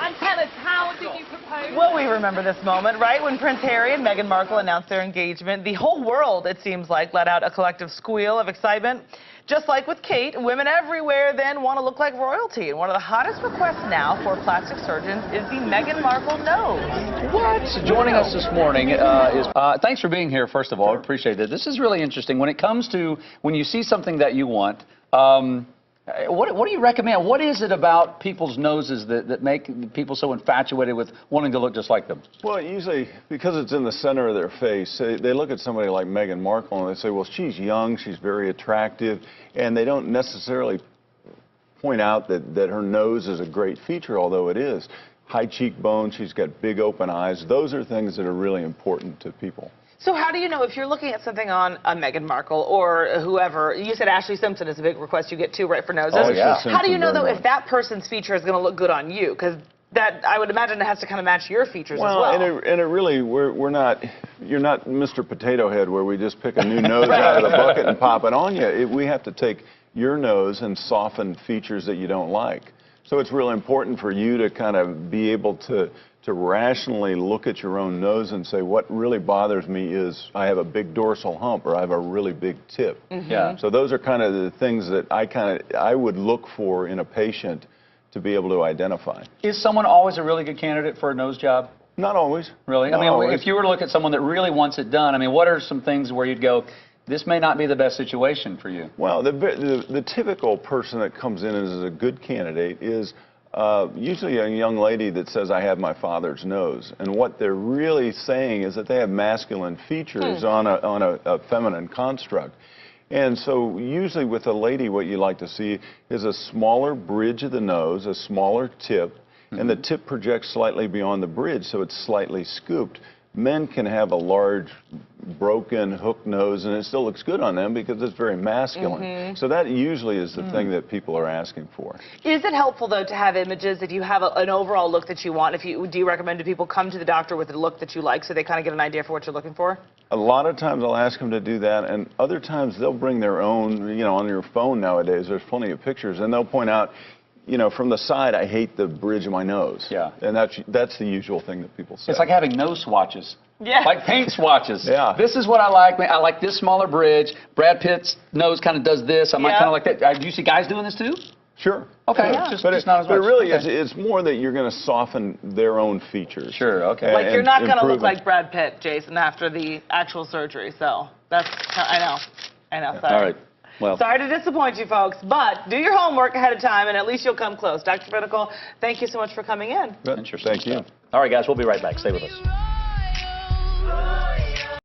And tell us, how did you propose? Well, we remember this moment, right? When Prince Harry and Meghan Markle announced their engagement, the whole world, it seems like, let out a collective squeal of excitement. Just like with Kate, women everywhere then want to look like royalty. And one of the hottest requests now for plastic surgeons is the Meghan Markle nose. What? Joining us this morning is... thanks for being here, first of all. I appreciate it. This is really interesting. When it comes to when you see something that you want, what do you recommend? What is it about people's noses that make people so infatuated with wanting to look just like them? Well, usually, because it's in the center of their face, they look at somebody like Meghan Markle and they say, well, she's young, she's very attractive, and they don't necessarily point out that her nose is a great feature, although it is. High cheekbones, she's got big open eyes. Those are things that are really important to people. So how do you know if you're looking at something on a Meghan Markle or whoever? You said Ashley Simpson is a big request you get too, right, for noses? Oh, yeah. How do you know, though, if that person's feature is going to look good on you? Because that, I would imagine, it has to kind of match your features as well. And it really, you're not Mr. Potato Head where we just pick a new nose out of the bucket and pop it on you. We have to take your nose and soften features that you don't like. So it's really important for you to kind of be able to rationally look at your own nose and say, what really bothers me is I have a big dorsal hump or I have a really big tip. Mm-hmm. Yeah. So those are kind of the things that I would look for in a patient to be able to identify. Is someone always a really good candidate for a nose job? Not always. Really? Not always. If you were to look at someone that really wants it done, I mean, what are some things where you'd go, this may not be the best situation for you? Well, the typical person that comes in as a good candidate is usually a young lady that says, I have my father's nose. And what they're really saying is that they have masculine features on a feminine construct. And so usually with a lady, what you like to see is a smaller bridge of the nose, a smaller tip, and the tip projects slightly beyond the bridge, so it's slightly scooped. Men can have a large, broken, hook nose, and it still looks good on them because it's very masculine. So that usually is the thing that people are asking for. Is it helpful, though, to have images if you have an overall look that you want? Do you recommend to people come to the doctor with a look that you like so they kind of get an idea for what you're looking for? A lot of times I'll ask them to do that, and other times they'll bring their own, you know, on your phone nowadays, there's plenty of pictures, and they'll point out, you know, from the side, I hate the bridge of my nose. Yeah. And that's the usual thing that people say. It's like having nose swatches. Yeah. Like paint swatches. Yeah. This is what I like. I like this smaller bridge. Brad Pitt's nose kind of does this. I might kind of like that. Do you see guys doing this too? Sure. Okay. Yeah. Just But not as much. really, Okay. it's more that you're going to soften their own features. Sure, okay. Like, you're not going to look improve like Brad Pitt, Jason, after the actual surgery. So that's, I know. Sorry. All right. Well, Sorry to disappoint you, folks, but do your homework ahead of time, and at least you'll come close. Dr. Pinnacle, thank you so much for coming in. Good. interesting Thank you. stuff. All right, guys, we'll be right back. Stay with us.